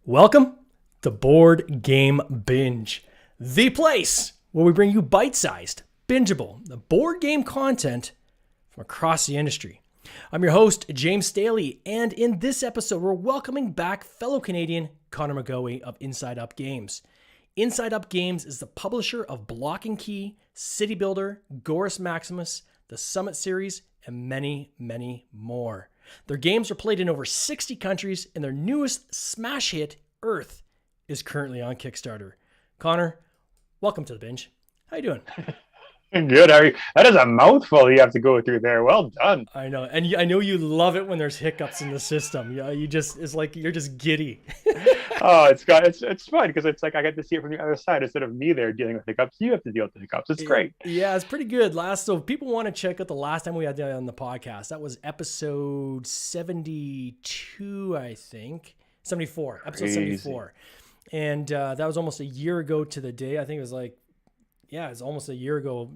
Welcome to Board Game Binge, the place where we bring you bite-sized, bingeable board game content from across the industry. I'm your host, James Staley, and in this episode, we're welcoming back fellow Canadian Conor McGoey of Inside Up Games. Inside Up Games is the publisher of Block and Key, City Builder, Gorus Maximus, the Summit series, and many, many more. Their games are played in over 60 countries, and their newest smash hit, Earth, is currently on Kickstarter. Conor, welcome to the binge. How you doing? Good. That is a mouthful you have to go through there. Well done. I know, and I know you love it when there's hiccups in the system. Yeah, it's like you're just giddy. Oh, it's fun because it's like I get to see it from the other side instead of me there dealing with hiccups. You have to deal with the hiccups. It's great. Yeah, it's pretty good. So if people want to check out the last time we had on the podcast, that was episode 72, I think. 74, episode 74. And that was almost a year ago to the day. I think it was it's almost a year ago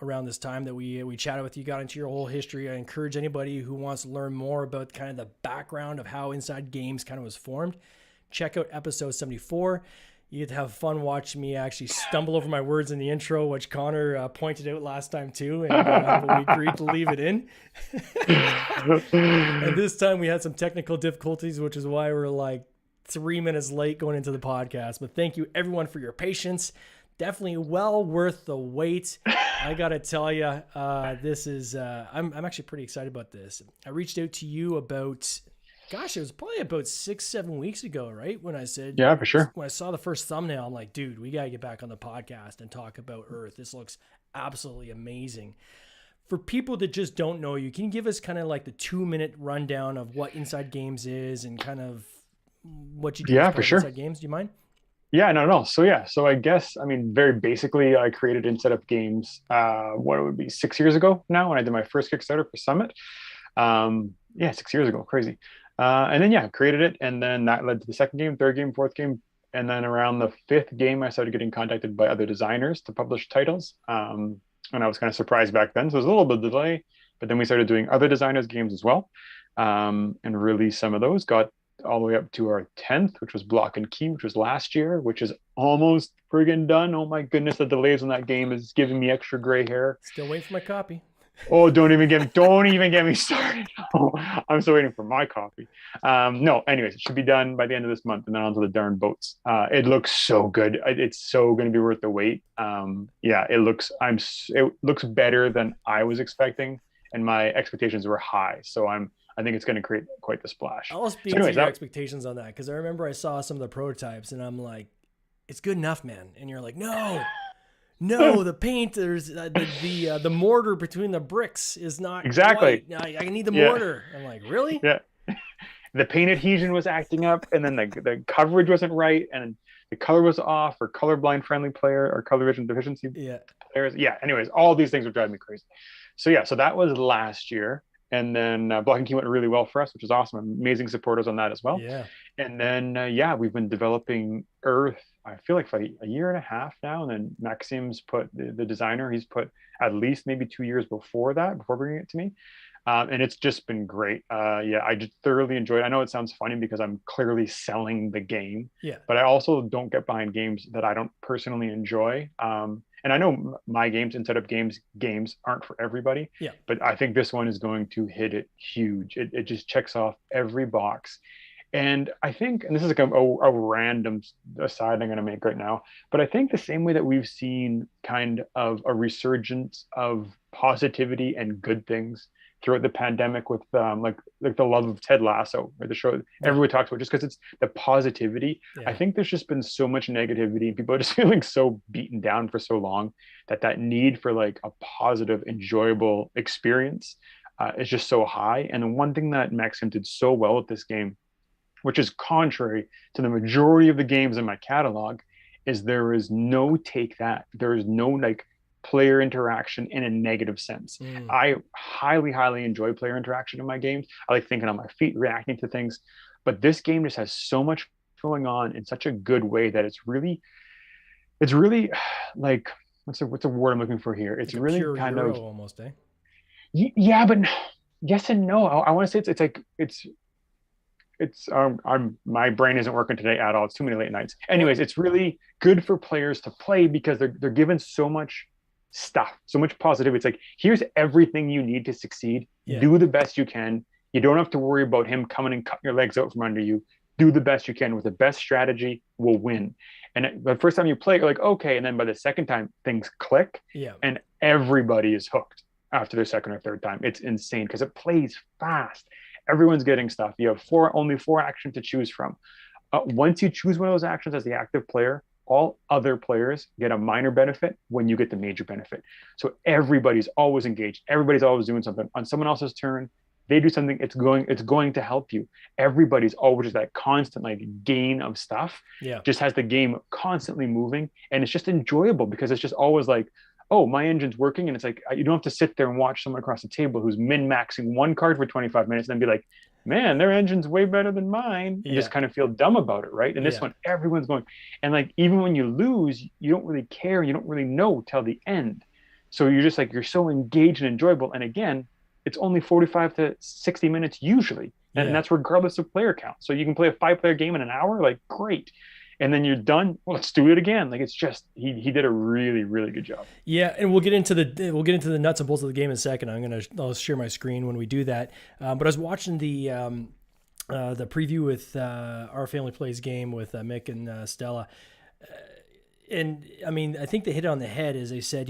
around this time that we chatted with you, got into your whole history. I encourage anybody who wants to learn more about kind of the background of how Inside Games kind of was formed. Check out episode 74. You get to have fun watching me actually stumble over my words in the intro, which Conor pointed out last time too, and we agreed to leave it in. And this time we had some technical difficulties, which is why we're like 3 minutes late going into the podcast. But thank you everyone for your patience. Definitely well worth the wait. I gotta tell you, this is I'm actually pretty excited about this. I reached out to you about, gosh, it was probably about 6-7 weeks ago, right? When I said, Yeah, for sure. when I saw the first thumbnail, I'm like, dude, we gotta get back on the podcast and talk about Earth. This looks absolutely amazing. For people that just don't know you, can you give us kind of like the 2-minute rundown of what Inside Games is and kind of what you do? Yeah, for sure. Inside Games, do you mind? Yeah, no. So I guess, very basically, I created Inside Up Games, what it would be 6 years ago now when I did my first Kickstarter for Summit. 6 years ago, crazy. And then, created it. And then that led to the second game, third game, fourth game. And then around the fifth game, I started getting contacted by other designers to publish titles. And I was kind of surprised back then. So it was a little bit of delay, but then we started doing other designers' games as well. And released some of those, got all the way up to our 10th, which was Block and Key, which was last year, which is almost friggin' done. Oh my goodness, the delays on that game is giving me extra gray hair. Still waiting for my copy. Oh, don't even get me started. Oh, I'm still waiting for my copy. No, anyways, it should be done by the end of this month and then onto the darn boats. It looks so good. It's so going to be worth the wait. It looks better than I was expecting, and my expectations were high. So I think it's going to create quite the splash. I'll speak to your expectations on that, because I remember I saw some of the prototypes and I'm like, it's good enough, man. And you're like, no, the paint, there's the mortar between the bricks is not exactly. Right. I need the mortar. I'm like, really? Yeah. The paint adhesion was acting up, and then the coverage wasn't right, and the color was off for colorblind friendly player or color vision deficiency players. Yeah. Anyways, all these things were driving me crazy. So that was last year. And then Block and Key went really well for us, which is awesome. Amazing supporters on that as well. Yeah. And then, we've been developing Earth, I feel like for a year and a half now. And then Maxim's put, the designer, he's put at least maybe 2 years before bringing it to me. And it's just been great. I just thoroughly enjoyed it. I know it sounds funny because I'm clearly selling the game. Yeah. But I also don't get behind games that I don't personally enjoy. And I know my games, Inside Up Games aren't for everybody. Yeah. But I think this one is going to hit it huge. It just checks off every box. And I think, and this is like a random aside I'm going to make right now, but I think the same way that we've seen kind of a resurgence of positivity and good things throughout the pandemic with like the love of Ted Lasso, or the show everyone talks about, just because it's the positivity. I think there's just been so much negativity and people are just feeling so beaten down for so long that need for like a positive, enjoyable experience is just so high. And the one thing that Maxim did so well with this game, which is contrary to the majority of the games in my catalog, is there is no there is no like player interaction in a negative sense. I highly enjoy player interaction in my games. I like thinking on my feet, reacting to things, but this game just has so much going on in such a good way that it's really like, what's the word I'm looking for here? It's like really kind of almost, eh? Yeah, but yes and no. I want to say it's like my brain isn't working today at all. It's too many late nights. Anyways, it's really good for players to play because they're given so much stuff, so much positivity. It's like, here's everything you need to succeed. Yeah. Do the best you can. You don't have to worry about him coming and cutting your legs out from under you. Do the best you can with the best strategy will win. And the first time you play, you're like, okay. And then by the second time, things click. Yeah. And everybody is hooked after their second or third time. It's insane because it plays fast. Everyone's getting stuff. You have only four actions to choose from. Once you choose one of those actions as the active player, all other players get a minor benefit when you get the major benefit. So everybody's always engaged. Everybody's always doing something. On someone else's turn, they do something, it's going to help you. Everybody's always just that constant like gain of stuff. Yeah. Just has the game constantly moving, and it's just enjoyable because it's just always like, oh, my engine's working, and it's like you don't have to sit there and watch someone across the table who's min-maxing one card for 25 minutes and then be like, man, their engine's way better than mine. You just kind of feel dumb about it, right? And this one, everyone's going, and like even when you lose, you don't really care, you don't really know till the end. So you're just like, you're so engaged and enjoyable. And again, it's only 45 to 60 minutes usually. And that's regardless of player count. So you can play a 5-player game in an hour, like great. And then you're done. Well, let's do it again. Like it's just he did a really, really good job. Yeah, and we'll get into the nuts and bolts of the game in a second. I'll share my screen when we do that. But I was watching the preview with Our Family Plays game with Mick and Stella, and I mean I think they hit it on the head as they said,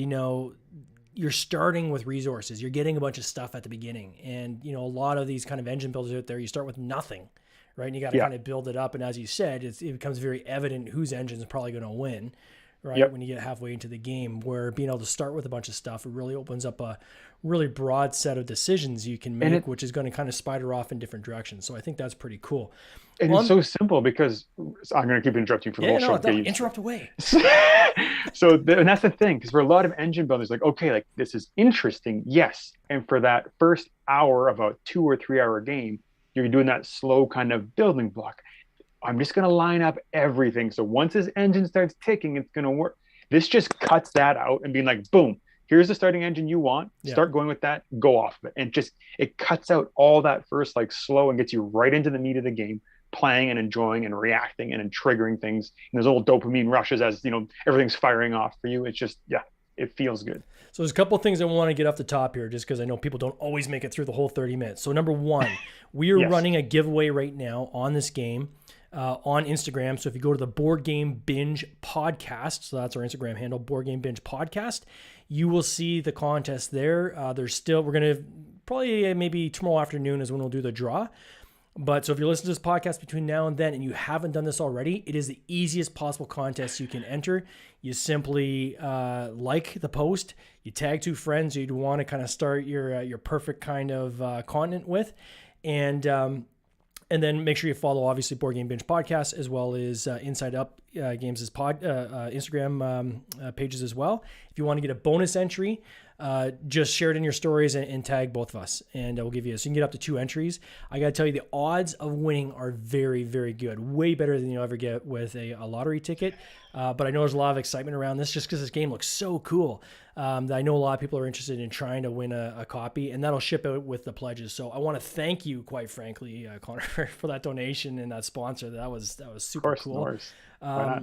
you're starting with resources. You're getting a bunch of stuff at the beginning. And, a lot of these kind of engine builders out there, you start with nothing, right? And you got to kind of build it up. And as you said, it becomes very evident whose engine is probably going to win, right? When you get halfway into the game, where being able to start with a bunch of stuff, it really opens up a really broad set of decisions you can make, which is going to kind of spider off in different directions. So I think that's pretty cool. And it's so simple because I'm going to keep interrupting for the whole show. Interrupt away. And that's the thing, because for a lot of engine builders, like, okay, like this is interesting, yes. And for that first hour of a 2 or 3 hour game, you're doing that slow kind of building block. I'm just going to line up everything. So once his engine starts ticking, it's going to work. This just cuts that out and being like, boom, here's the starting engine you want. Start going with that, go off of it. And it cuts out all that first like slow and gets you right into the meat of the game, playing and enjoying and reacting and triggering things. And there's little dopamine rushes as, everything's firing off for you. It's just, it feels good. So there's a couple of things I want to get off the top here, just because I know people don't always make it through the whole 30 minutes. So number one, we are running a giveaway right now on this game on Instagram. So if you go to the Board Game Binge Podcast, so that's our Instagram handle, Board Game Binge Podcast, you will see the contest there. We're going to probably maybe tomorrow afternoon is when we'll do the draw. But so if you're listening to this podcast between now and then and you haven't done this already, it is the easiest possible contest you can enter. You simply like the post, you tag 2 friends you'd want to kind of start your perfect kind of content with, and then make sure you follow obviously Board Game Binge Podcast as well as Inside Up Games' Instagram pages as well. If you want to get a bonus entry, just share it in your stories and tag both of us, and we'll give you. So you can get up to 2 entries. I got to tell you, the odds of winning are very, very good. Way better than you'll ever get with a lottery ticket. But I know there's a lot of excitement around this just because this game looks so cool. That I know a lot of people are interested in trying to win a copy, and that'll ship out with the pledges. So I want to thank you, quite frankly, Conor, for that donation and that sponsor. That was super cool.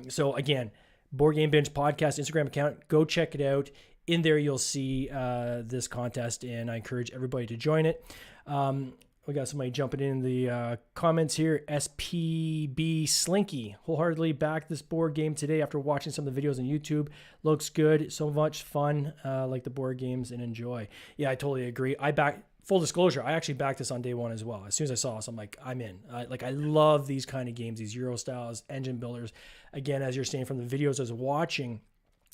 So again, Board Game Binge Podcast Instagram account, go check it out. In there, you'll see this contest, and I encourage everybody to join it. We got somebody jumping in the comments here. SPB Slinky wholeheartedly backed this board game today after watching some of the videos on YouTube. Looks good, so much fun. Like the board games and enjoy. Yeah, I totally agree. Full disclosure, I actually backed this on day one as well. As soon as I saw this, I'm like, I'm in. I love these kind of games, these Euro styles, engine builders. Again, as you're saying from the videos I was watching,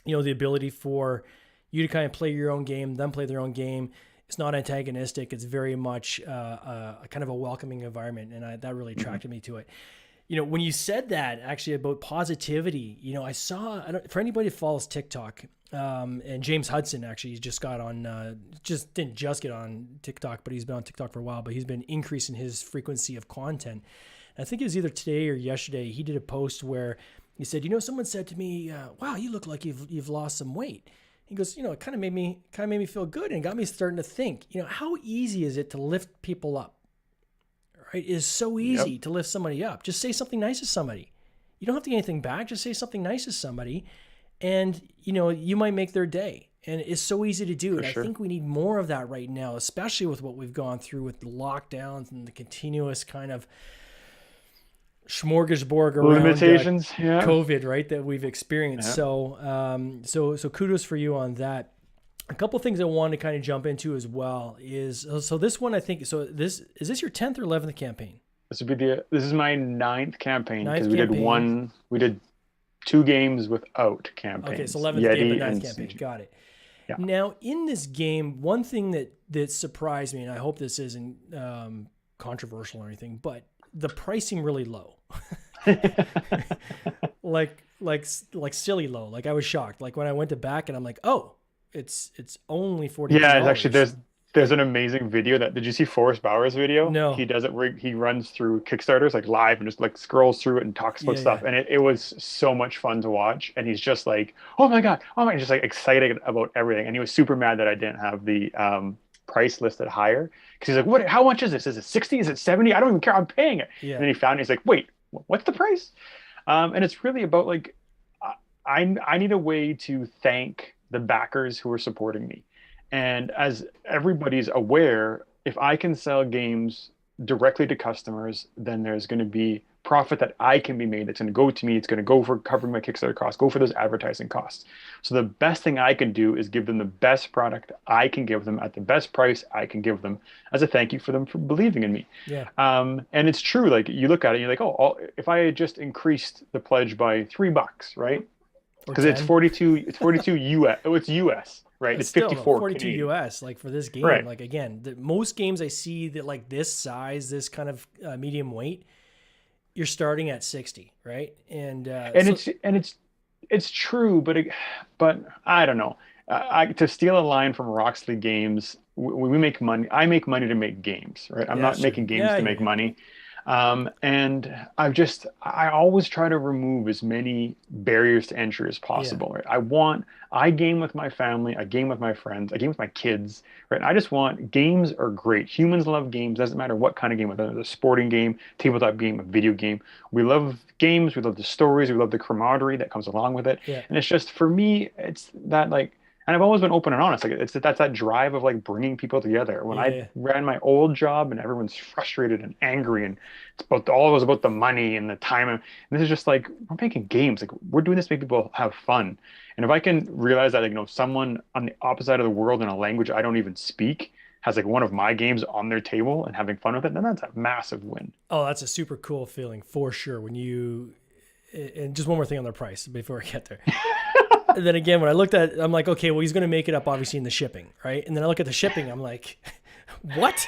the ability for you to kind of play your own game, them play their own game. It's not antagonistic. It's very much a kind of a welcoming environment, and that really attracted me to it. When you said that actually about positivity, I saw, for anybody who follows TikTok, and James Hudson actually just got on, didn't just get on TikTok, but he's been on TikTok for a while, but he's been increasing his frequency of content. And I think it was either today or yesterday, he did a post where he said, someone said to me, wow, you look like you've lost some weight. He goes, it kind of made me feel good and got me starting to think, how easy is it to lift people up, right? It is so easy to lift somebody up. Just say something nice to somebody. You don't have to get anything back. Just say something nice to somebody, and you might make their day. And it's so easy to do. And I think we need more of that right now, especially with what we've gone through with the lockdowns and the continuous kind of smorgasbord around limitations, COVID, right, that we've experienced. So kudos for you on that. A couple things I wanted to kind of jump into as well is, so this one, I think, is this your 10th or 11th campaign? This is my 9th campaign, because we did 2 games without campaigns. Okay, so 11th game, but 9th campaign. Got it. Yeah. Now, in this game, one thing that surprised me, and I hope this isn't controversial or anything, but the pricing really low. like silly low. Like, I was shocked. Like, when I went to back and I'm like, oh, it's only $40. Yeah, it's actually, there's an amazing video did you see Forrest Bauer's video? No. He does it where he runs through Kickstarters like live and just like scrolls through it and talks about stuff. And it was so much fun to watch. And he's just like, oh my God, just like excited about everything. And he was super mad that I didn't have the price listed higher. Because he's like, how much is this? Is it 60? Is it 70? I don't even care. I'm paying it. Yeah. And then he found it. He's like, wait, what's the price? And it's really about like, I need a way to thank the backers who are supporting me. And as everybody's aware, if I can sell games directly to customers, then there's going to be profit that I can be made that's going to go to me. It's going to go for covering my Kickstarter costs, go for those advertising costs. So the best thing I can do is give them the best product I can give them at the best price I can give them as a thank you for them for believing in me. Yeah. And it's true. Like, you look at it, you're like, oh, if I had just increased the pledge by $3, right? Because it's 42 US. Oh, it's US. Right, it's still 54 42 Canadian. US, like, for this game. Right. Like, again, most games I see that like this size, this kind of medium weight, you're starting at 60, right? And it's true, but I don't know. To steal a line from Roxley Games, we make money. I make money to make games, right? I'm not making games to make money. And I always try to remove as many barriers to entry as possible, right? I game with my family, I game with my friends, I game with my kids, right? I just want, games are great. Humans love games, doesn't matter what kind of game, whether it's a sporting game, tabletop game, a video game. We love games, we love the stories, we love the camaraderie that comes along with it. Yeah. And it's just, for me, it's that, like, and I've always been open and honest. Like, that's that drive of like bringing people together. When I ran my old job and everyone's frustrated and angry, and it's always about the money and the time. And this is just like, we're making games. Like, we're doing this to make people have fun. And if I can realize that, like, someone on the opposite side of the world in a language I don't even speak has like one of my games on their table and having fun with it, then that's a massive win. Oh, that's a super cool feeling for sure. And just one more thing on the price before I get there. And then again, when I looked at it, I'm like, okay, well, he's going to make it up obviously in the shipping, right? And then I look at the shipping, I'm like, what?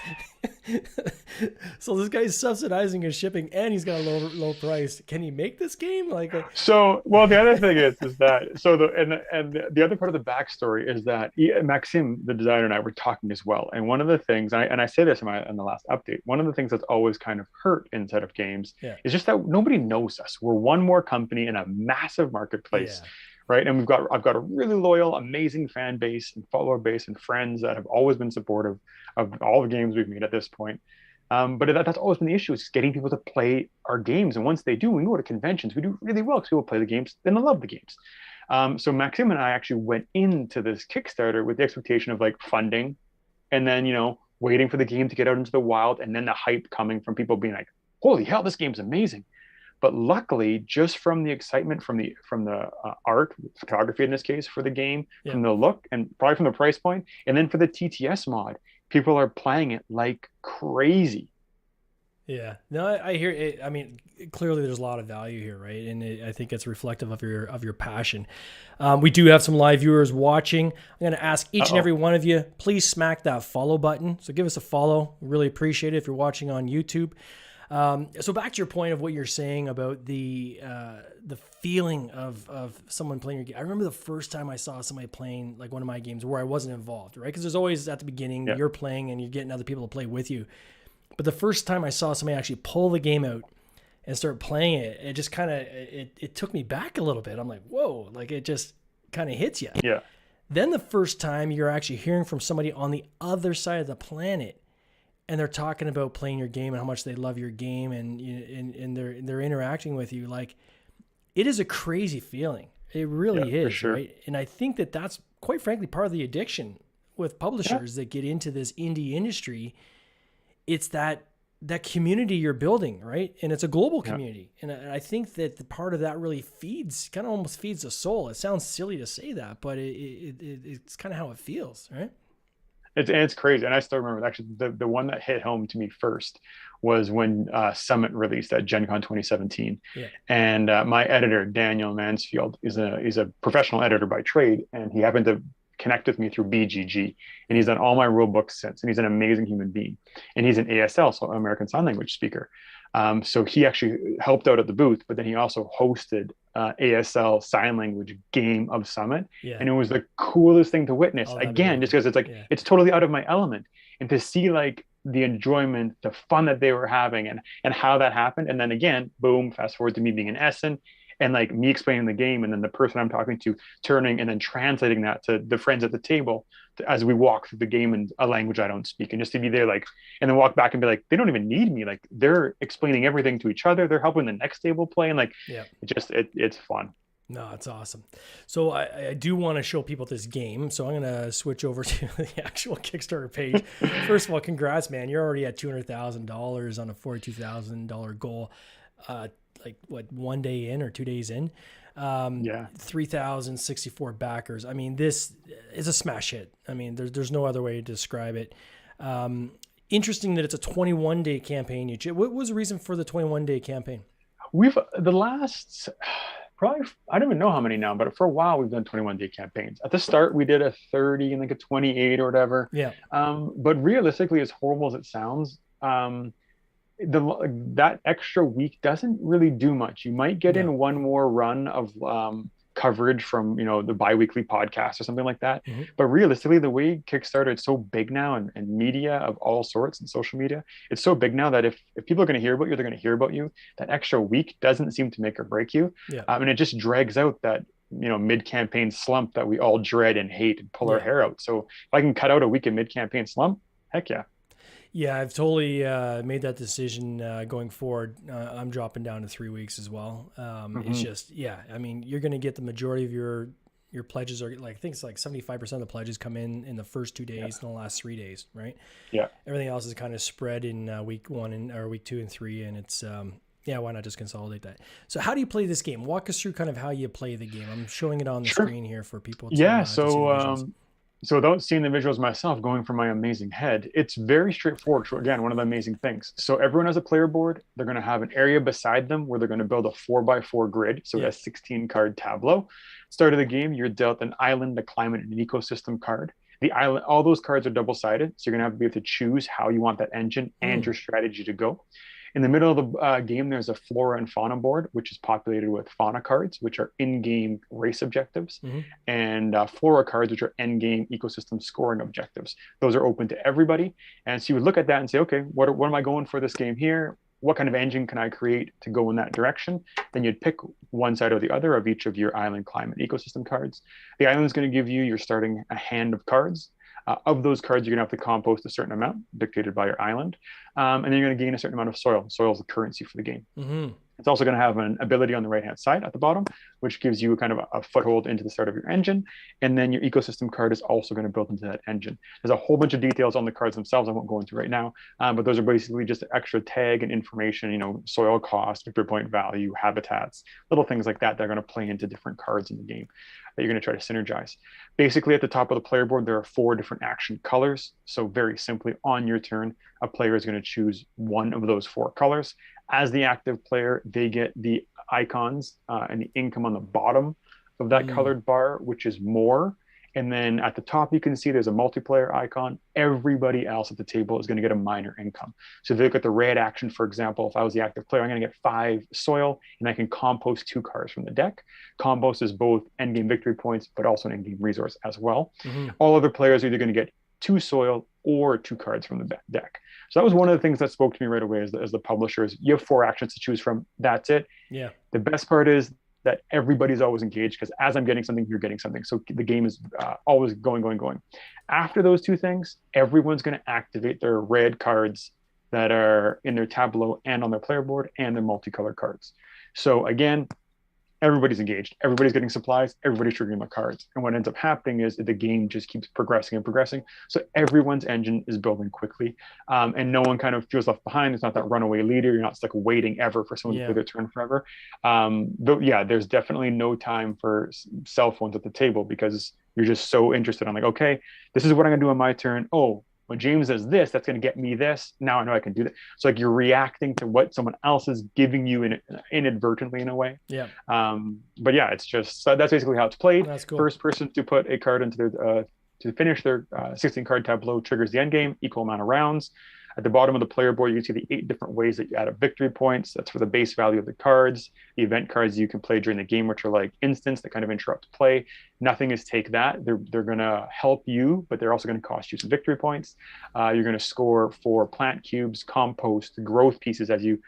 So this guy's subsidizing his shipping and he's got a low price. Can he make this game? So, well, the other thing is that, so the other part of the backstory is that Maxime, the designer, and I were talking as well. And one of the things, and I say this in the last update, one of the things that's always kind of hurt inside of games is just that nobody knows us. We're one more company in a massive marketplace. Yeah. Right. And I've got a really loyal, amazing fan base and follower base and friends that have always been supportive of all the games we've made at this point. But that's always been the issue, is getting people to play our games. And once they do, we go to conventions, we do really well because people play the games, then they love the games. So Maxime and I actually went into this Kickstarter with the expectation of like funding and then, waiting for the game to get out into the wild, and then the hype coming from people being like, holy hell, this game's amazing. But luckily, just from the excitement from the art, photography in this case for the game, from the look, and probably from the price point, and then for the TTS mod, people are playing it like crazy. Yeah, no, I hear it. I mean, clearly there's a lot of value here, right? And I think it's reflective of your passion. We do have some live viewers watching. I'm going to ask each and every one of you, please smack that follow button. So give us a follow. We really appreciate it if you're watching on YouTube. So back to your point of what you're saying about the feeling of someone playing your game. I remember the first time I saw somebody playing like one of my games where I wasn't involved, right? Because there's always at the beginning, you're playing and you're getting other people to play with you. But the first time I saw somebody actually pull the game out and start playing it, it just kind of, it took me back a little bit. I'm like, whoa, like it just kind of hits you. Yeah. Then the first time you're actually hearing from somebody on the other side of the planet and they're talking about playing your game and how much they love your game, and they're interacting with you. Like, it is a crazy feeling. It really for is, sure. right? And I think that that's quite frankly part of the addiction with publishers that get into this indie industry. It's that community you're building, right? And it's a global community. And I think that the part of that really kind of almost feeds the soul. It sounds silly to say that, but it's kind of how it feels, right? It's crazy. And I still remember actually the one that hit home to me first was when Summit released at Gen Con 2017. Yeah. And my editor, Daniel Mansfield, is a professional editor by trade. And he happened to connect with me through BGG. And he's done all my rule books since. And he's an amazing human being. And he's an ASL, so American Sign Language speaker. So he actually helped out at the booth, but then he also hosted ASL sign language game of Summit. Yeah. And it was the coolest thing to witness, again, just because it's like, it's totally out of my element. And to see like the enjoyment, the fun that they were having and how that happened. And then again, boom, fast forward to me being in Essen and like me explaining the game, and then the person I'm talking to turning and then translating that to the friends at the table as we walk through the game in a language I don't speak, and just to be there, like, and then walk back and be like, they don't even need me. Like, they're explaining everything to each other. They're helping the next table play, and like, it's fun. No, it's awesome. So I do want to show people this game. So I'm going to switch over to the actual Kickstarter page. First of all, congrats, man. You're already at $200,000 on a $42,000 goal. Like what, 1 day in or 2 days in? 3,064 backers. I mean, this is a smash hit. I mean, there's no other way to describe it. Interesting that it's a 21-day campaign. What was the reason for the 21-day campaign? The last, probably, I don't even know how many now, but for a while we've done 21-day campaigns. At the start, we did a 30 and like a 28 or whatever. Yeah. But realistically, as horrible as it sounds, that extra week doesn't really do much. You might get in one more run of coverage from the bi-weekly podcast or something like that. Mm-hmm. But realistically, the way Kickstarter, it's so big now, and media of all sorts and social media, it's so big now that if people are going to hear about you, they're going to hear about you. That extra week doesn't seem to make or break you. And it just drags out that mid-campaign slump that we all dread and hate and pull our hair out. So if I can cut out a week of mid-campaign slump, heck yeah. Yeah, I've totally made that decision going forward. I'm dropping down to 3 weeks as well. It's just, I mean, you're going to get the majority of your pledges are like, I think it's like 75% of the pledges come in the first 2 days and the last 3 days, right? Yeah. Everything else is kind of spread in week 1 or week 2 and 3. And it's, why not just consolidate that? So how do you play this game? Walk us through kind of how you play the game. I'm showing it on the screen here for people to to see the visuals. So without seeing the visuals myself, going from my amazing head, it's very straightforward. So again, one of the amazing things. So everyone has a player board. They're going to have an area beside them where they're going to build a 4x4 grid. So it has 16 card tableau. Start of the game, you're dealt an island, a climate, and an ecosystem card. The island, all those cards are double-sided. So you're going to have to be able to choose how you want that engine and your strategy to go. In the middle of the game, there's a flora and fauna board, which is populated with fauna cards, which are in-game race objectives, and flora cards, which are end-game ecosystem scoring objectives. Those are open to everybody. And so you would look at that and say, okay, what am I going for this game here? What kind of engine can I create to go in that direction? Then you'd pick one side or the other of each of your island, climate, ecosystem cards. The island is going to give you, you're starting a hand of cards. Of those cards, you're going to have to compost a certain amount dictated by your island. And then you're going to gain a certain amount of soil. Soil is the currency for the game. It's also going to have an ability on the right-hand side at the bottom, which gives you kind of a foothold into the start of your engine. And then your ecosystem card is also going to build into that engine. There's a whole bunch of details on the cards themselves I won't go into right now, but those are basically just extra tag and information, soil cost, victory point value, habitats, little things like that that are going to play into different cards in the game that you're going to try to synergize. Basically, at the top of the player board, there are 4 different action colors. So very simply, on your turn, a player is going to choose one of those 4 colors. As the active player, they get the icons and the income on the bottom of that colored bar, which is more. And then at the top, you can see there's a multiplayer icon. Everybody else at the table is going to get a minor income. So if you look at the red action, for example, if I was the active player, I'm going to get 5 soil, and I can compost 2 cards from the deck. Compost is both endgame victory points, but also an endgame resource as well. All other players are either going to get 2 soil or 2 cards from the deck. So that was one of the things that spoke to me right away as the publishers. You have 4 actions to choose from. That's it. Yeah. The best part is that everybody's always engaged, because as I'm getting something, you're getting something. So the game is always going. After those two things, everyone's going to activate their red cards that are in their tableau and on their player board and their multicolored cards. So again, everybody's engaged, everybody's getting supplies, everybody's triggering their cards. And what ends up happening is the game just keeps progressing and progressing. So everyone's engine is building quickly, and no one kind of feels left behind. It's not that runaway leader. You're not stuck waiting ever for someone to play their turn forever. But yeah, there's definitely no time for cell phones at the table, because you're just so interested. I'm like, okay, this is what I'm gonna do on my turn. Oh, when James does this, that's going to get me this. Now I know I can do that. So like, you're reacting to what someone else is giving you inadvertently in a way. Yeah. But yeah, it's just, so that's basically how it's played. That's cool. First person to put a card into their to finish their 16 card tableau triggers the end game, equal amount of rounds. At the bottom of the player board, you can see the 8 different ways that you add up victory points. That's for the base value of the cards. The event cards you can play during the game, which are like instants that kind of interrupt play. Nothing is take that. They're going to help you, but they're also going to cost you some victory points. You're going to score for plant cubes, compost, growth pieces as you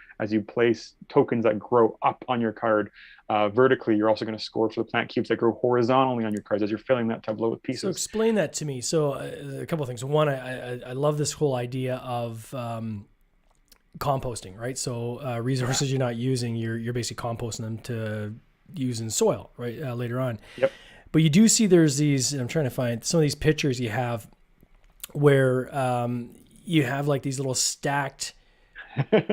place tokens that grow up on your card vertically. You're also going to score for the plant cubes that grow horizontally on your cards as you're filling that tableau with pieces. So explain that to me. So a couple of things. One, I love this whole idea of composting, right? So resources you're not using, you're basically composting them to use in soil, right? Later on. Yep. But you do see there's these, I'm trying to find some of these pictures you have where you have like these little stacked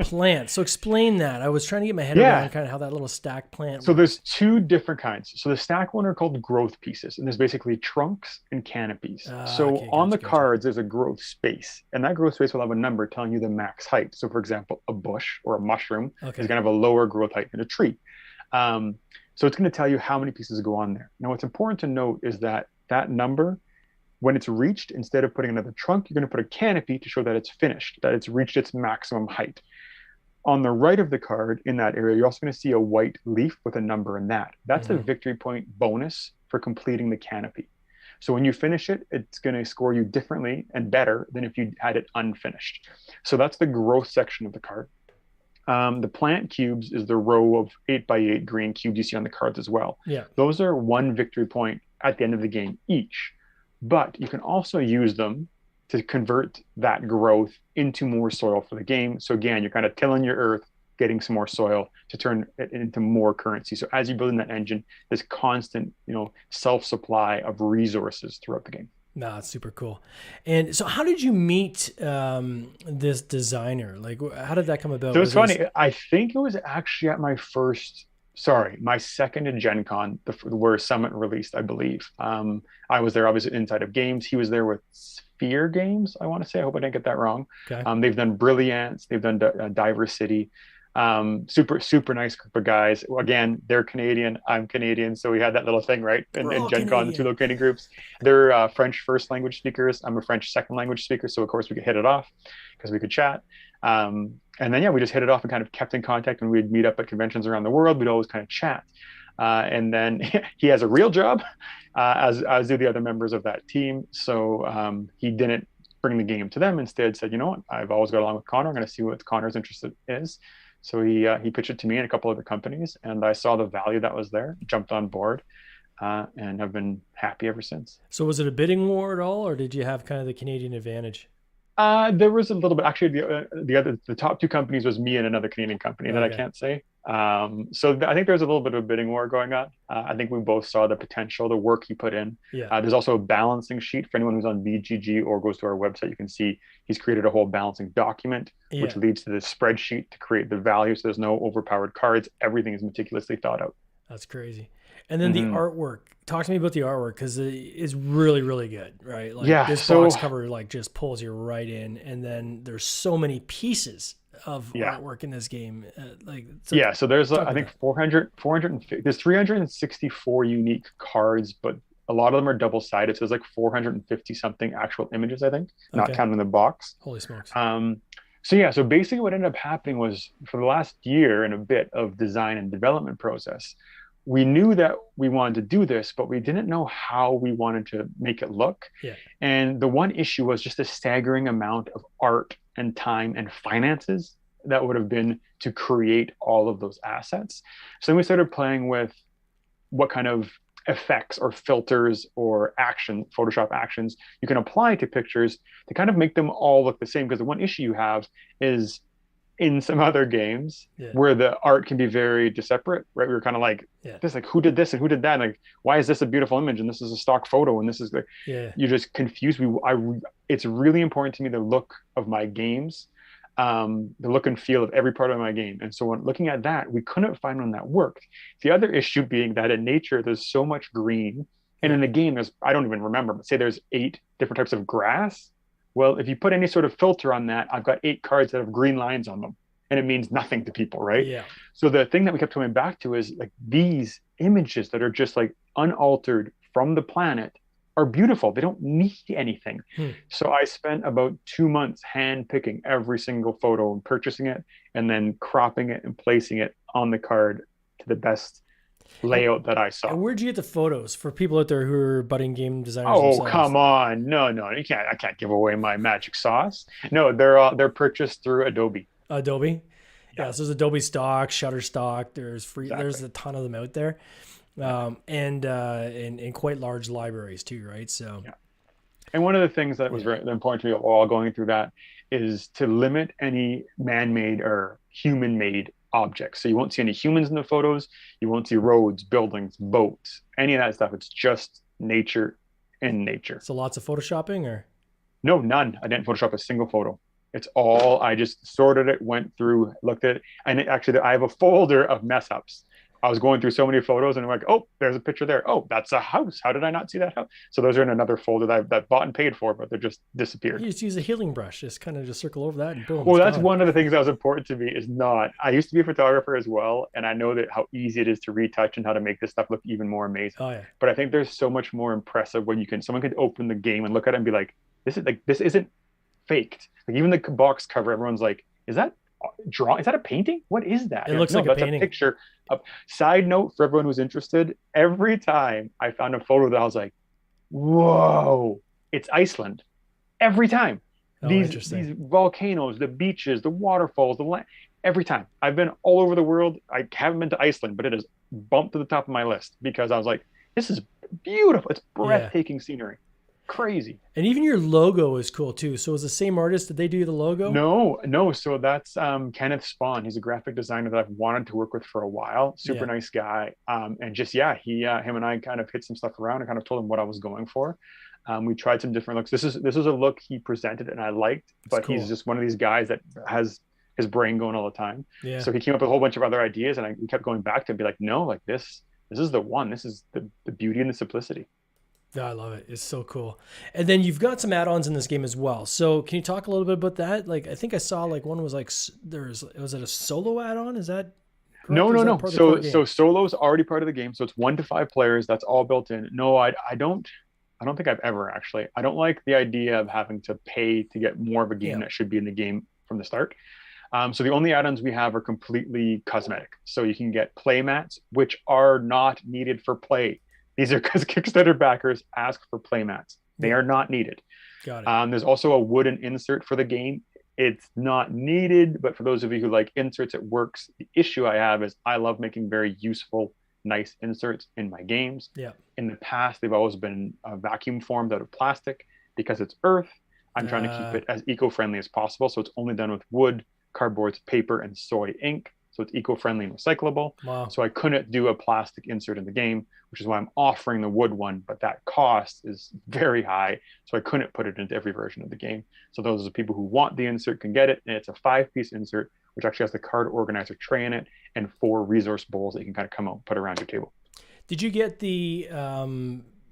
plants. So explain that. I was trying to get my head around kind of how that little stacked plant So works. there's 2 different kinds. So the stack one are called growth pieces, and there's basically trunks and canopies. On the cards, there's a growth space, and that growth space will have a number telling you the max height. So for example, a bush or a mushroom is going to have a lower growth height than a tree. So it's going to tell you how many pieces go on there. Now, what's important to note is that that number, when it's reached, instead of putting another trunk, you're going to put a canopy to show that it's finished, that it's reached its maximum height. On the right of the card in that area, you're also going to see a white leaf with a number in that. That's a victory point bonus for completing the canopy. So when you finish it, it's going to score you differently and better than if you had it unfinished. So that's the growth section of the card. The plant cubes is the row of 8x8 green cubes you see on the cards as well. Yeah. Those are 1 victory point at the end of the game each. But you can also use them to convert that growth into more soil for the game. So again, you're kind of tilling your earth, getting some more soil to turn it into more currency. So as you build in that engine, this constant, self-supply of resources throughout the game. No, it's super cool. And so how did you meet this designer? Like, how did that come about? So it's funny. I think it was actually at my second at Gen Con, where Summit released, I believe. I was there, obviously, inside of games. He was there with Sphere Games, I want to say. I hope I didn't get that wrong. Okay. They've done Brilliance. They've done Diver City. Super nice group of guys. Again, they're Canadian, I'm Canadian, so we had that little thing, right? In Gen Con, the 2 locating groups. They're French first language speakers. I'm a French second language speaker, so of course we could hit it off because we could chat. And then we just hit it off and kind of kept in contact. When we'd meet up at conventions around the world, we'd always kind of chat. And then he has a real job, as do the other members of that team. So he didn't bring the game to them. Instead said, you know what, I've always got along with Conor. I'm going to see what Conor's interest is. So he pitched it to me and a couple other companies, and I saw the value that was there, jumped on board, and I've been happy ever since. So was it a bidding war at all, or did you have kind of the Canadian advantage? There was a little bit. Actually, the top 2 companies was me and another Canadian company that I can't say. So I think there's a little bit of a bidding war going on. I think we both saw the potential, the work he put in. Yeah. There's also a balancing sheet for anyone who's on BGG or goes to our website. You can see he's created a whole balancing document, which leads to the spreadsheet to create the value. So there's no overpowered cards. Everything is meticulously thought out. That's crazy. And then the artwork. Talk to me about the artwork, because it is really, really good, right? Like this box cover just pulls you right in, and then there's so many pieces of artwork in this game. So there's I think 450. There's 364 unique cards, but a lot of them are double-sided. So there's like 450 something actual images, I think, not counting the box. Holy smokes. So basically what ended up happening was, for the last year and a bit of design and development process, we knew that we wanted to do this, but we didn't know how we wanted to make it look. Yeah. And the one issue was just a staggering amount of art and time and finances that would have been to create all of those assets. So then we started playing with what kind of effects or filters or Photoshop actions you can apply to pictures to kind of make them all look the same. Because the one issue you have is in some other games Yeah. where the art can be very separate, right? We were kind of like, Yeah. this, like, who did this and who did that? And like, why is this a beautiful image and this is a stock photo and this is like, Yeah. you're just confused. It's really important to me, the look of my games, the look and feel of every part of my game. And so when looking at that, we couldn't find one that worked. The other issue being that in nature, there's so much green. And in the game, I don't even remember, but say there's 8 different types of grass. Well, if you put any sort of filter on that, I've got 8 cards that have green lines on them, and it means nothing to people, right? Yeah. So the thing that we kept coming back to is like these images that are just like unaltered from the planet are beautiful. They don't need anything. So I spent about 2 months hand picking every single photo and purchasing it, and then cropping it and placing it on the card to the best layout that I saw. And where'd you get the photos for people out there who are budding game designers? Oh, themselves? come on. No, I can't give away my magic sauce. No, they're purchased through Adobe. Adobe? Yeah, so there's Adobe stock, Shutterstock, there's free, Exactly. There's a ton of them out there. And quite large libraries too, right? So yeah. And one of the things that was very important to me while going through that is to limit any man-made or human-made objects. So you won't see any humans in the photos. You won't see roads, buildings, boats, any of that stuff. It's just nature in nature. So lots of photoshopping, or? No, none. I didn't Photoshop a single photo. It's all, I just sorted it, went through, looked at it. And actually, I have a folder of mess ups. I was going through so many photos and I'm like, oh, there's a picture there. Oh, that's a house. How did I not see that house? So those are in another folder that I've bought and paid for, but they're just disappeared. You just use a healing brush, just kind of just circle over that and boom. Well, that's one of the things that was important to me is not, I used to be a photographer as well. And I know that how easy it is to retouch and how to make this stuff look even more amazing. Oh, yeah. But I think there's so much more impressive when someone could open the game and look at it and be like, this isn't faked. Like even the box cover, everyone's like, is that draw? Is that a painting? What is that? It looks like a painting. A picture. Side note for everyone who's interested, every time I found a photo that I was like, whoa, it's Iceland. Every time. Oh, these volcanoes, the beaches, the waterfalls, the land. Every time. I've been all over the world. I haven't been to Iceland, but it has bumped to the top of my list because I was like, this is beautiful. It's breathtaking scenery. Crazy. And even your logo is cool too. So is the same artist, did they do the logo? No. So that's Kenneth Spahn. He's a graphic designer that I've wanted to work with for a while. Super nice guy. And just, him and I kind of hit some stuff around and kind of told him what I was going for. We tried some different looks. This is a look he presented and I liked, but he's just one of these guys that has his brain going all the time. Yeah. So he came up with a whole bunch of other ideas and we kept going back to him, be like, no, like this is the one. This is the beauty and the simplicity. Yeah, I love it. It's so cool. And then you've got some add-ons in this game as well. So can you talk a little bit about that? Like, I think I saw like one was like, was it a solo add-on? Is that correct? No. So solo's already part of the game. So it's 1 to 5 players. That's all built in. No, I don't think I've ever actually. I don't like the idea of having to pay to get more of a game that should be in the game from the start. So the only add-ons we have are completely cosmetic. So you can get play mats, which are not needed for play. These are because Kickstarter backers ask for playmats. They are not needed. Got it. There's also a wooden insert for the game. It's not needed, but for those of you who like inserts, it works. The issue I have is I love making very useful, nice inserts in my games. Yeah. In the past, they've always been vacuum formed out of plastic because it's earth. I'm trying to keep it as eco-friendly as possible. So it's only done with wood, cardboard, paper, and soy ink. So it's eco-friendly and recyclable. Wow. So I couldn't do a plastic insert in the game, which is why I'm offering the wood one, but that cost is very high. So I couldn't put it into every version of the game. So those are the people who want the insert can get it. And it's a 5-piece insert, which actually has the card organizer tray in it and 4 resource bowls that you can kind of come out and put around your table. Did you get the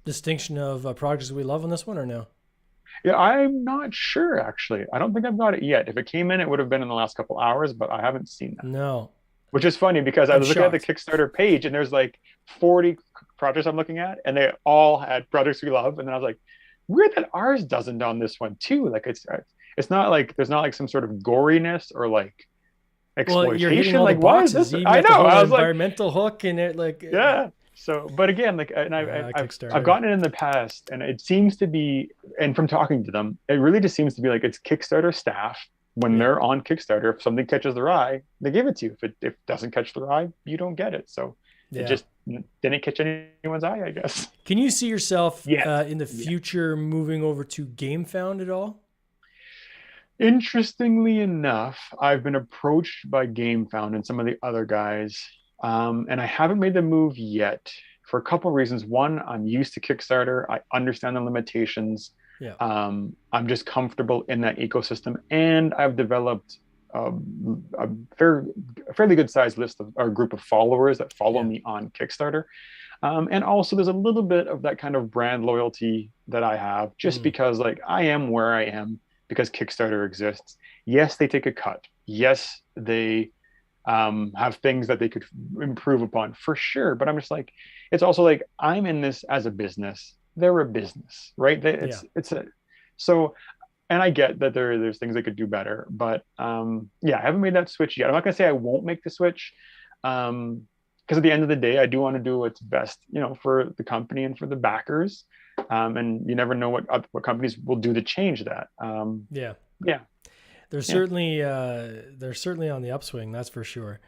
distinction of projects we love on this one or no? Yeah, I'm not sure, actually. I don't think I've got it yet. If it came in, it would have been in the last couple hours, but I haven't seen that. No. Which is funny because I was looking at the Kickstarter page and there's like 40 projects I'm looking at and they all had projects we love. And then I was like, weird that ours doesn't on this one too. Like it's not like, there's not like some sort of goriness or like exploitation. Well, you're hitting all like, the boxes. Why is this? I know. I was environmental hook and it like. Yeah. So, but again, like, and I've gotten it in the past, and it seems to be, and from talking to them, it really just seems to be like it's Kickstarter staff. When they're on Kickstarter, if something catches their eye, they give it to you. If it doesn't catch their eye, you don't get it. So It Yeah. just didn't catch anyone's eye, I guess. Can you see yourself Yet. in the Yeah. future moving over to GameFound at all? Interestingly enough, I've been approached by GameFound and some of the other guys, and I haven't made the move yet for a couple of reasons. One, I'm used to Kickstarter. I understand the limitations. Yeah. I'm just comfortable in that ecosystem, and I've developed a fairly good sized list of or group of followers that follow Yeah. me on Kickstarter. And also, there's a little bit of that kind of brand loyalty that I have, just Mm. because like I am where I am because Kickstarter exists. Yes, they take a cut. Yes, they have things that they could improve upon for sure. But I'm just like, it's also like I'm in this as a business. They're a business, right? Yeah. It's a so, and I get that there's things they could do better, but yeah, I haven't made that switch yet. I'm not gonna say I won't make the switch, because at the end of the day, I do want to do what's best, for the company and for the backers. And you never know what companies will do to change that. Yeah. Yeah, They're yeah, certainly they're certainly on the upswing, that's for sure.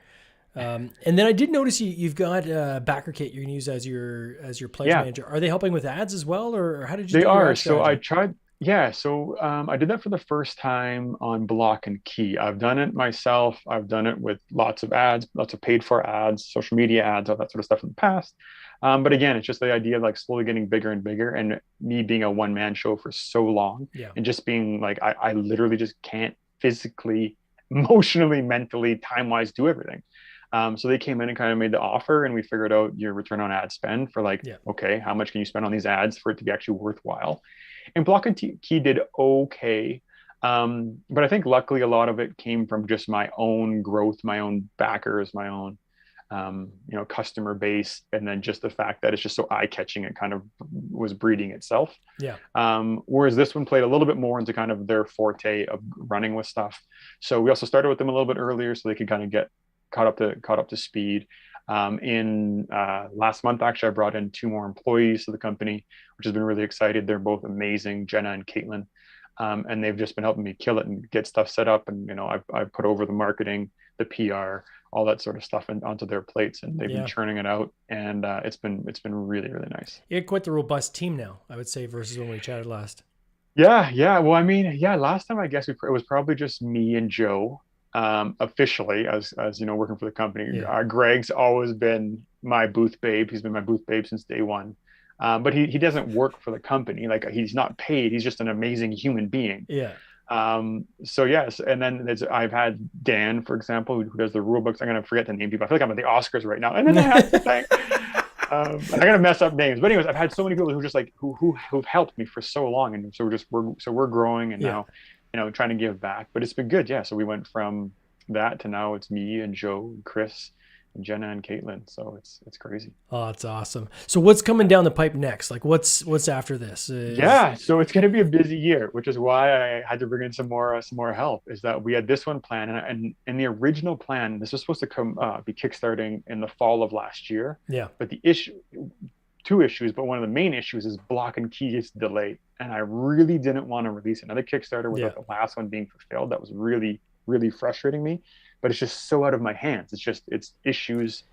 And then I did notice you've got backer kit you're gonna use as your pledge yeah. manager. Are they helping with ads as well, or how did you They do your are. ad So I strategy? tried. Yeah, so I did that for the first time on Block and Key. I've done it myself. I've done it with lots of ads, lots of paid for ads, social media ads, all that sort of stuff in the past. But again, it's just the idea of like slowly getting bigger and bigger, and me being a one man show for so long, Yeah. and just being like, I literally just can't physically, emotionally, mentally, time wise do everything. So they came in and kind of made the offer, and we figured out your return on ad spend for like, Yeah. okay, how much can you spend on these ads for it to be actually worthwhile? And Block and Key did okay. But I think luckily a lot of it came from just my own growth, my own backers, my own customer base, and then just the fact that it's just so eye catching, it kind of was breeding itself. Yeah. Whereas this one played a little bit more into kind of their forte of running with stuff. So we also started with them a little bit earlier so they could kind of get caught up to speed. In last month, actually, I brought in two more employees to the company, which has been really excited. They're both amazing, Jenna and Caitlin, and they've just been helping me kill it and get stuff set up. And I've put over the marketing, the PR, all that sort of stuff onto their plates, and they've been Yeah. churning it out, and it's been really really nice. You had quite the robust team now, I would say, versus when we chatted last. Yeah, yeah. Well, I mean, yeah. Last time I guess it was probably just me and Joe, officially as working for the company. Yeah. Greg's always been my booth babe. He's been my booth babe since day one. But he doesn't work for the company. Like he's not paid. He's just an amazing human being. Yeah. So yes, and then I've had Dan, for example, who does the rule books. I'm gonna forget to name people. I feel like I'm at the Oscars right now. And then I have to thank. I'm gonna mess up names, but anyways, I've had so many people who just like who've helped me for so long, and so we're growing, and Yeah. now, trying to give back. But it's been good, yeah. So we went from that to now it's me and Joe, and Chris, and Jenna and Caitlin. So it's crazy. Oh, that's awesome. So what's coming down the pipe next? Like what's after this? Yeah, so it's going to be a busy year, which is why I had to bring in some more help. Is that we had this one plan, and in the original plan, this was supposed to be kickstarting in the fall of last year. Yeah. But two issues, but one of the main issues is Block and Key is delayed, and I really didn't want to release another Kickstarter without the last one being fulfilled. That was really really frustrating me, but it's just so out of my hands. It's issues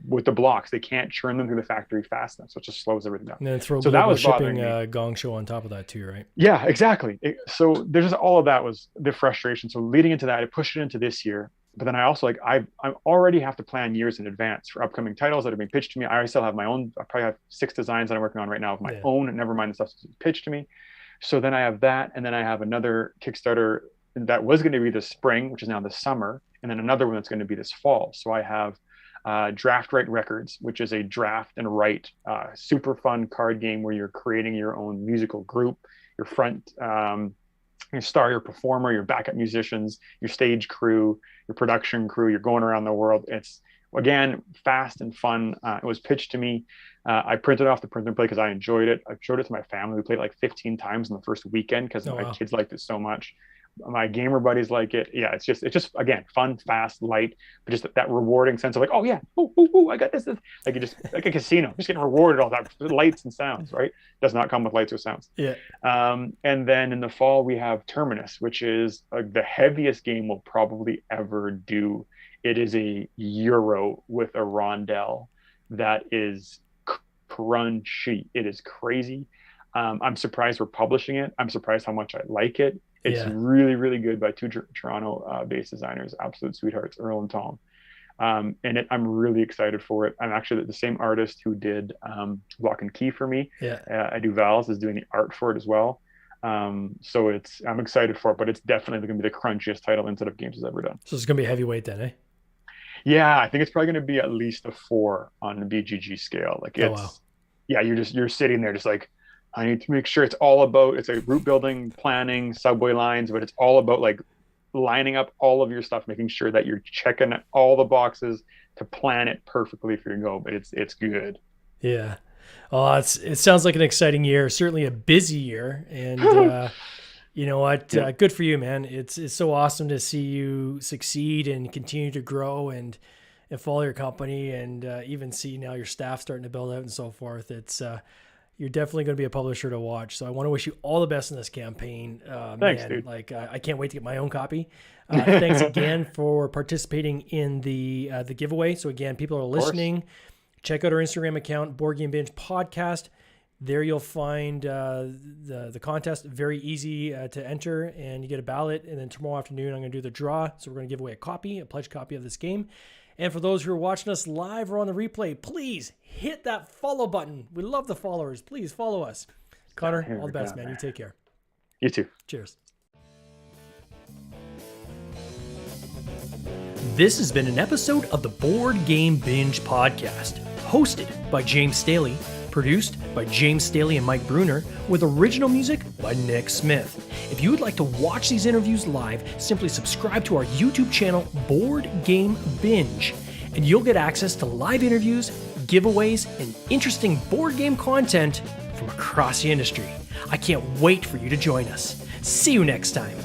with the blocks. They can't churn them through the factory fast enough, so it just slows everything down. And then throw So that global was shipping bothering me. gong show on top of that too, right? Yeah, exactly. So there's just all of that was the frustration. So leading into that, I pushed it into this year. But then I also I already have to plan years in advance for upcoming titles that are being pitched to me. I still have my own. I probably have 6 designs that I'm working on right now of my own, and never mind the stuff that's pitched to me. So then I have that, and then I have another Kickstarter that was going to be this spring, which is now this summer, and then another one that's going to be this fall. So I have Draft Write Records, which is a draft and write super fun card game where you're creating your own musical group, your front, your star, your performer, your backup musicians, your stage crew, your production crew. You're going around the world. It's again fast and fun. It was pitched to me. I printed off the print and play because I enjoyed it. I showed it to my family. We played it like 15 times in the first weekend because my kids liked it so much. My gamer buddies like it. Yeah, it's just again fun, fast, light, but just that rewarding sense of like, oh yeah, ooh, I got this. Like you just like a casino, just getting rewarded all that lights and sounds. Right? Does not come with lights or sounds. Yeah. And then in the fall we have Terminus, which is the heaviest game we'll probably ever do. It is a Euro with a rondel. that is crunchy. It is crazy. I'm surprised we're publishing it. I'm surprised how much I like it. It's really, really good by two Toronto-based designers, absolute sweethearts, Earl and Tom. I'm really excited for it. I'm actually the same artist who did Lock and Key for me. I do Val's is doing the art for it as well. So I'm excited for it, but it's definitely going to be the crunchiest title Inside Out Games has ever done. So it's going to be a heavyweight then, eh? Yeah, I think it's probably going to be at least a 4 on the BGG scale. Like you're sitting there just like, I need to make sure it's like route building, planning, subway lines, but it's all about like lining up all of your stuff, making sure that you're checking all the boxes to plan it perfectly for your go. But it's good. Yeah. Oh, it sounds like an exciting year, certainly a busy year. And you know what? Good for you, man. It's so awesome to see you succeed and continue to grow and follow your company, and even see now your staff starting to build out and so forth. You're definitely going to be a publisher to watch. So I want to wish you all the best in this campaign. Thanks, dude. Like I can't wait to get my own copy. Thanks again for participating in the giveaway. So again, people are listening. Check out our Instagram account, Board Game Binge Podcast. There you'll find the contest. Very easy to enter, and you get a ballot. And then tomorrow afternoon, I'm going to do the draw. So we're going to give away a pledge copy of this game. And for those who are watching us live or on the replay, please hit that follow button. We love the followers. Please follow us. Conor, all the best, man. You take care. You too. Cheers. This has been an episode of the Board Game Binge Podcast, hosted by James Staley, produced by James Staley and Mike Bruner, with original music by Nick Smith. If you would like to watch these interviews live, simply subscribe to our YouTube channel, Board Game Binge, and you'll get access to live interviews, giveaways, and interesting board game content from across the industry. I can't wait for you to join us. See you next time.